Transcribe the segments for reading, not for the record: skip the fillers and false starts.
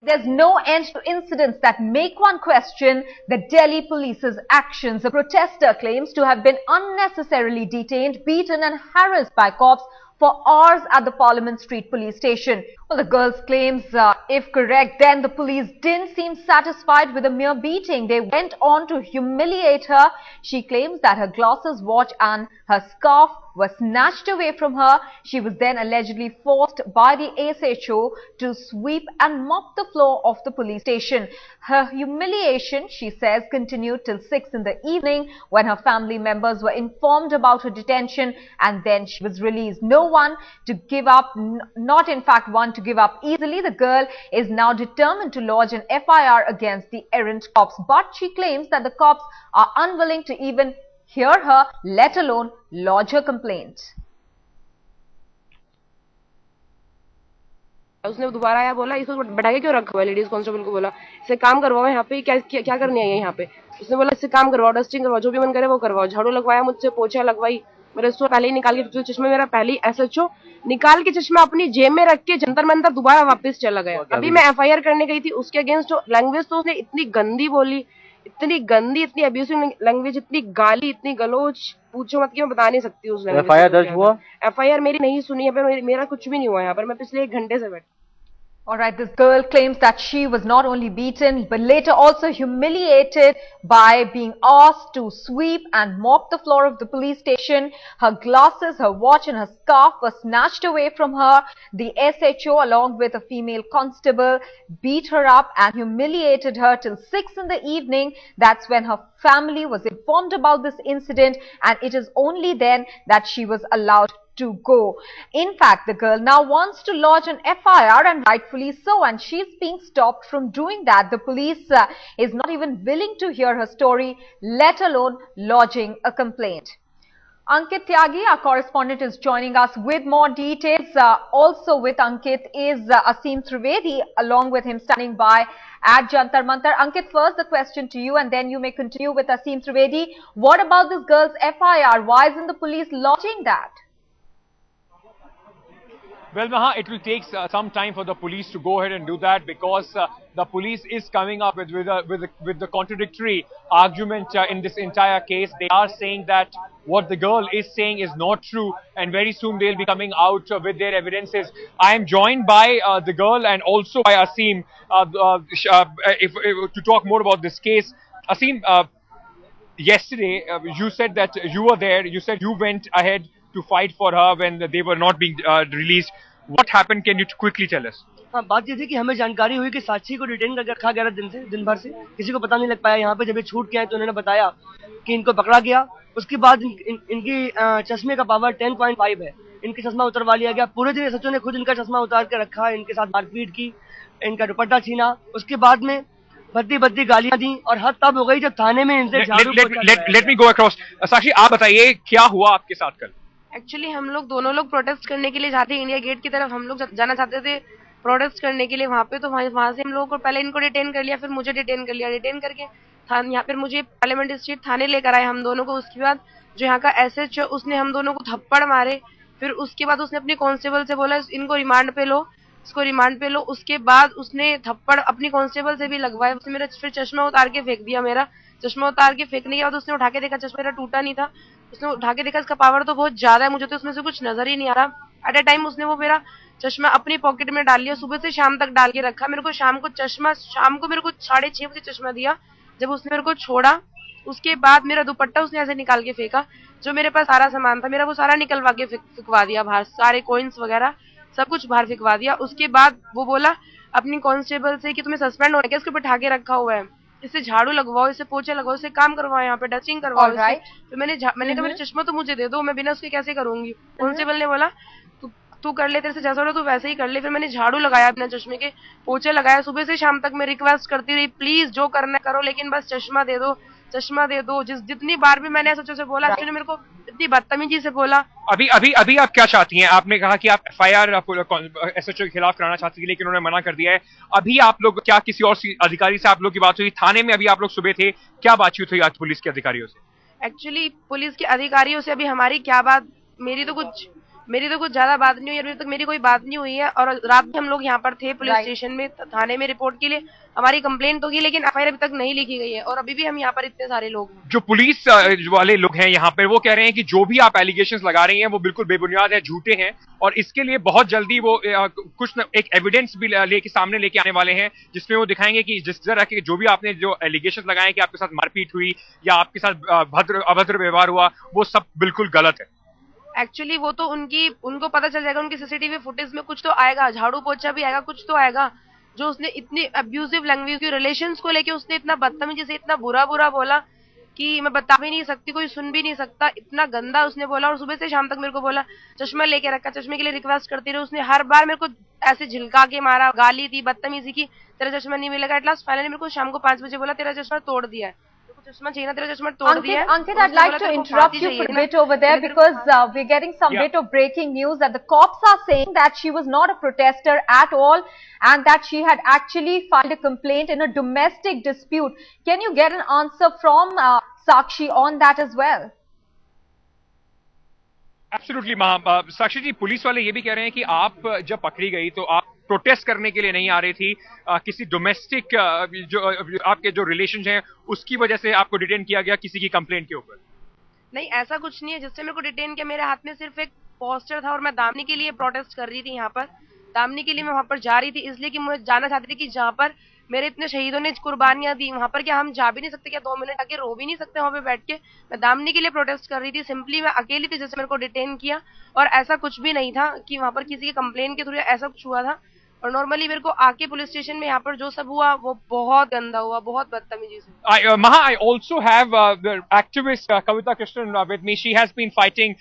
There's no end to incidents that make one question the Delhi police's actions. A protester claims to have been unnecessarily detained, beaten and harassed by cops for hours at the Parliament Street police station. Well, the girl's claims, if correct, then the police didn't seem satisfied with a mere beating. They went on to humiliate her. She claims that her glasses, watch and her scarf were snatched away from her. She was then allegedly forced by the SHO to sweep and mop the floor of the police station. Her humiliation, she says, continued till 6 in the evening when her family members were informed about her detention, and then she was released. No one to give up, not in fact one to give up easily. The girl is now determined to lodge an FIR against the errant cops, but she claims that the cops are unwilling to even hear her, let alone lodge her complaint. उसने दोबारा आया, बोला इसको बैठा के क्यों रखा हुआ है, लेडीज कांस्टेबल को बोला इससे काम करवाओ, यहाँ पे क्या करने आई है यहाँ पे। उसने बोला इससे काम करवाओ, डस्टिंग करवाओ, जो भी मन करे वो करवाओ। झाड़ू लगवाया मुझसे, पोछा लगवाई, मेरे उसको पहले ही निकाल के चश्मे, मेरा पहले SHO निकाल के चश्मा अपनी जेब में रख के जंतर मंतर दोबारा वापस चला गया। अभी मैं FIR करने गई थी, उसके अगेंस्ट लैंग्वेज तो उसने इतनी गंदी बोली, इतनी गंदी, इतनी अब्यूसिव लैंग्वेज, इतनी गाली, इतनी गलोच, पूछो मत कि मैं बता नहीं सकती उस लैंग्वेज। FIR दर्ज हुआ? FIR मेरी नहीं सुनी है, मेरा कुछ भी नहीं हुआ यहाँ पर, मैं पिछले 1 घंटे से बैठी। Alright, this girl claims that she was not only beaten but later also humiliated by being asked to sweep and mop the floor of the police station. Her glasses, her watch and her scarf were snatched away from her. The SHO along with a female constable beat her up and humiliated her till 6 in the evening. That's when her family was informed about this incident, and it is only then that she was allowed to go. In fact, the girl now wants to lodge an FIR, and rightfully so, and she's being stopped from doing that. The police is not even willing to hear her story, let alone lodging a complaint. Ankit Tyagi, our correspondent, is joining us with more details. Also with Ankit is Aseem Trivedi, along with him standing by at Jantar Mantar. Ankit, first the question to you, and then you may continue with Aseem Trivedi. What about this girl's FIR? Why isn't the police lodging that? Well, Maha, it will take some time for the police to go ahead and do that, because the police is coming up with the contradictory argument in this entire case. They are saying that what the girl is saying is not true, and very soon they'll be coming out with their evidences. I am joined by the girl and also by Aseem to talk more about this case. Aseem, yesterday you said that you were there. You said you went ahead to fight for her when they were not being released. What happened? Can you quickly tell us? हाँ, बात ये थी कि हमें जानकारी हुई कि साक्षी को डिटेन करके रखा गया दिन भर से, किसी को पता नहीं लग पाया। यहाँ पे जब ये छूट के आए तो उन्होंने बताया कि इनको पकड़ा गया। उसके बाद इनकी चश्मे का पावर 10.5 है, इनका चश्मा उतरवा लिया गया। पूरे दिन SHO ने खुद इनका चश्मा उतार के रखा, इनके साथ मारपीट की, इनका दुपट्टा छीना। उसके बाद में भद्दी गालियां दी, और हद तब हो गई जब थाने में इनसे झाड़ू। Let me go across. साक्षी, आप बताइए क्या हुआ आपके साथ कल? एक्चुअली हम लोग दोनों लोग प्रोटेस्ट करने के लिए जाते, इंडिया गेट की तरफ हम लोग जाना चाहते थे प्रोटेस्ट करने के लिए वहाँ पे। तो वहाँ से हम लोगों को पहले इनको डिटेन कर लिया, फिर मुझे डिटेन कर लिया। डिटेन करके यहाँ पर मुझे पार्लियामेंट स्ट्रीट थाने लेकर आए हम दोनों को। उसके बाद जो यहाँ का SHO, उसने हम दोनों को थप्पड़ मारे। फिर उसके बाद उसने अपनी कांस्टेबल से बोला इनको रिमांड पे लो, इसको रिमांड पे लो। उसके बाद उसने थप्पड़ अपनी कांस्टेबल से भी लगवाया। उसने मेरा फिर चश्मा उतार के फेंक दिया। मेरा चश्मा उतार के फेंकने के बाद उसने उठा के देखा, चश्मा मेरा टूटा नहीं था। उसने उठा के देखा इसका पावर तो बहुत ज्यादा है, मुझे तो उसमें से कुछ नजर ही नहीं आ रहा। एट अ टाइम उसने वो मेरा चश्मा अपनी पॉकेट में डाल लिया, सुबह से शाम तक डाल के रखा। मेरे को शाम को मेरे को 6:30 बजे चश्मा दिया। जब उसने मेरे को छोड़ा, उसके बाद मेरा दुपट्टा उसने ऐसे निकाल के फेंका। जो मेरे पास सारा सामान था मेरा, वो सारा निकलवा के फेंकवा दिया बाहर, सारे कॉइन्स वगैरह सब कुछ बाहर फेंकवा दिया। उसके बाद वो बोला अपनी कांस्टेबल से कि तुम्हें सस्पेंड होना है, इसको बिठा के रखा हुआ है, इससे झाड़ू लगवाओ, इससे पोछा लगवाओ, इससे काम करवाओ, यहाँ पे डस्टिंग करवाओ। तो मैंने कहा मेरा चश्मा तो मुझे दे दो, मैं बिना उसके कैसे करूंगी। कांस्टेबल ने बोला तू कर ले, तेरे से जैसा हो रहा तू वैसे ही कर ले। फिर मैंने झाड़ू लगाया, बिना चश्मे के पोछे लगाया। सुबह से शाम तक मैं रिक्वेस्ट करती रही, प्लीज जो करना करो, लेकिन बस चश्मा दे दो, चश्मा दे दो। जितनी बार भी मैंने SHO से बोला, उसने मेरे को इतनी बदतमीजी से बोला। अभी आप क्या चाहती हैं? आपने कहा कि आप FIR SHO के खिलाफ कराना चाहती थी, लेकिन उन्होंने मना कर दिया है। अभी आप लोग क्या किसी और अधिकारी से आप लोग की बात हुई? थाने में अभी आप लोग सुबह थे, क्या बातचीत हुई आज पुलिस के अधिकारियों से? एक्चुअली पुलिस के अधिकारियों से अभी हमारी क्या बात, मेरी तो कुछ मेरी तो कुछ ज्यादा बात नहीं हुई, अभी तक मेरी कोई बात नहीं हुई है। और रात में हम लोग यहाँ पर थे पुलिस Right. स्टेशन में, थाने में रिपोर्ट के लिए। हमारी कंप्लेंट तो की, लेकिन एफआईआर अभी तक नहीं लिखी गई है। और अभी भी हम यहाँ पर इतने सारे लोग हैं। जो पुलिस वाले लोग हैं यहाँ पर, वो कह रहे हैं कि जो भी आप एलिगेशंस लगा रही हैं वो बिल्कुल बेबुनियाद है, झूठे हैं, और इसके लिए बहुत जल्दी वो कुछ एक एविडेंस भी लेके सामने लेके आने वाले हैं, जिसमें वो दिखाएंगे कि जिस तरह के जो भी आपने जो एलिगेशंस लगाए कि आपके साथ मारपीट हुई या आपके साथ अभद्र व्यवहार हुआ, वो सब बिल्कुल गलत है। एक्चुअली वो तो उनको पता चल जाएगा, उनकी सीसीटीवी फुटेज में कुछ तो आएगा, झाड़ू पोछा भी आएगा, कुछ तो आएगा। जो उसने इतनी अब्यूजिव लैंग्वेज की रिलेशंस को लेके उसने इतना बदतमीजी से इतना बुरा बोला कि मैं बता भी नहीं सकती, कोई सुन भी नहीं सकता, इतना गंदा उसने बोला। और सुबह से शाम तक मेरे को बोला चश्मा लेके रखा, चश्मे के लिए रिक्वेस्ट करती रही। उसने हर बार मेरे को ऐसे झिलका के मारा, गाली दी, बदतमीजी की, तेरा चश्मा नहीं मिलेगा। एट लास्ट फाइनली मेरे को शाम को 5 बजे बोला तेरा चश्मा तोड़ दिया है, चश्मा चाहिए ना, तेरा चश्मा तोड़ दिया है। Ankit, I'd like to interrupt you for a bit over there because we're getting some bit of breaking news that the cops are saying that she was not a protester at all and that she had actually filed a complaint in a domestic dispute. Can you get an answer from Sakshi on that as well? Absolutely Sakshi ji, police वाले ये भी कह रहे हैं कि आप जब पकड़ी गई तो आप प्रोटेस्ट करने के लिए नहीं आ रही थी, किसी डोमेस्टिक जो आपके जो रिलेशन हैं उसकी वजह से आपको डिटेन किया गया किसी की कंप्लेंट के ऊपर। नहीं, ऐसा कुछ नहीं है जिससे मेरे को डिटेन किया। मेरे हाथ में सिर्फ एक पोस्टर था और मैं दामनी के लिए प्रोटेस्ट कर रही थी। यहाँ पर दामनी के लिए मैं वहां पर जा रही थी, इसलिए कि मुझे जाना चाहती थी कि जहाँ पर मेरे इतने शहीदों ने कुर्बानियां दी, वहां पर क्या हम जा भी नहीं सकते? क्या 2 मिनट आके रो भी नहीं सकते वहां पे बैठ के? मैं दामनी के लिए प्रोटेस्ट कर रही थी, सिंपली मैं अकेली थी जैसे मेरे को डिटेन किया। और ऐसा कुछ भी नहीं था कि वहां पर किसी के कंप्लेन के थ्रू ऐसा कुछ हुआ था। और नॉर्मली मेरे को आके पुलिस स्टेशन में यहाँ पर जो सब हुआ वो बहुत गंदा हुआ, बहुत बदतमीजी से। Maha, I also have the activist Kavita Krishnan with me. She has been fighting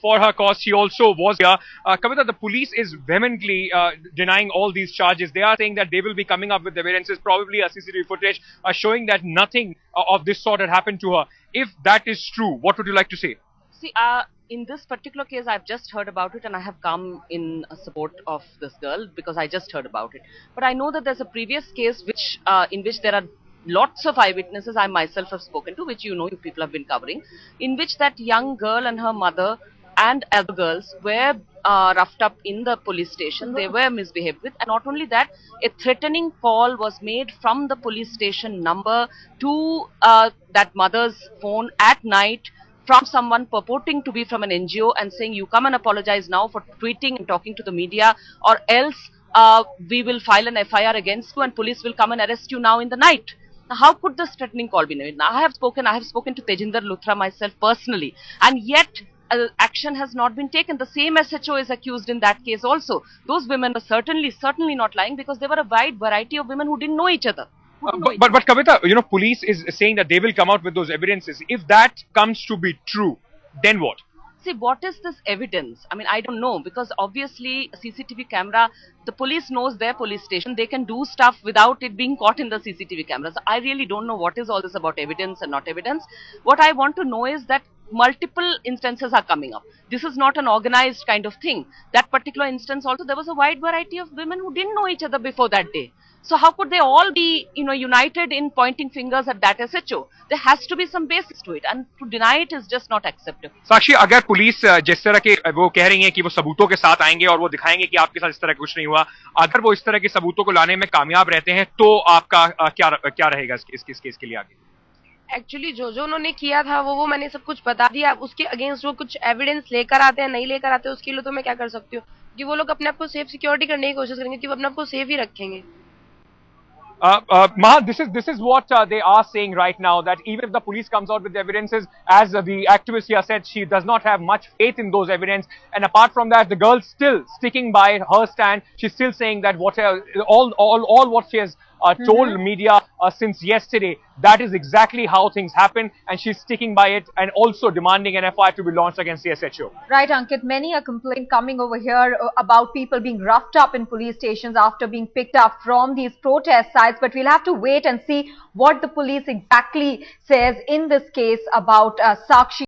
for her cause. She also was here. Kavita, the police is vehemently denying all these charges. They are saying that they will be coming up with evidences, probably a CCTV footage showing that nothing of this sort had happened to her. If that is true, what would you like to say? See, in this particular case, I've just heard about it and I have come in support of this girl because I just heard about it. But I know that there's a previous case in which there are lots of eyewitnesses I myself have spoken to, which you people have been covering, in which that young girl and her mother and other girls were roughed up in the police station. They were misbehaved with, and not only that, a threatening call was made from the police station number to that mother's phone at night from someone purporting to be from an NGO and saying, you come and apologize now for tweeting and talking to the media, or else we will file an FIR against you and police will come and arrest you now in the night. Now, how could this threatening call be made? Now, I have spoken to Tejinder Luthra myself personally, and yet action has not been taken. The same SHO is accused in that case also. Those women were certainly not lying, because there were a wide variety of women who didn't know each other. But Kavita, police is saying that they will come out with those evidences. If that comes to be true, then what? See, what is this evidence? I mean, I don't know, because obviously CCTV camera, the police knows their police station. They can do stuff without it being caught in the CCTV cameras. I really don't know what is all this about evidence and not evidence. What I want to know is that multiple instances are coming up. This is not an organized kind of thing. That particular instance also, there was a wide variety of women who didn't know each other before that day. So how could they all be, united in pointing fingers at that SHO? There has to be some basis to it, and to deny it is just not acceptable. साक्षी, अगर police जिस तरह के वो कह रही है कि वो सबूतों के साथ आएंगे और वो दिखाएंगे कि आपके साथ इस तरह कुछ नहीं हुआ, अगर वो इस तरह के सबूतों को लाने में कामयाब रहते हैं तो आपका क्या रहेगा इस केस के लिए आगे? एक्चुअली जो उन्होंने किया था वो मैंने सब कुछ बता दिया। उसके अगेंस्ट वो कुछ एविडेंस लेकर आते हैं नहीं लेकर आते, उसके लिए तो मैं क्या कर सकती हूँ? कि वो लोग अपने आप को सेफ सिक्योरिटी करने की कोशिश करेंगे, कि वो अपने आप को सेफ ही रखेंगे। Maha, this is what they are saying right now, that even if the police comes out with the evidences, as the activist here said, she does not have much faith in those evidence. And apart from that, the girl's still sticking by her stand. She's still saying that all what she has told media since yesterday, that is exactly how things happen, and she's sticking by it and also demanding an FIR to be launched against the SHO. Right, Ankit. Many a complaint coming over here about people being roughed up in police stations after being picked up from these protest sites, but we'll have to wait and see what the police exactly says in this case about Sakshi.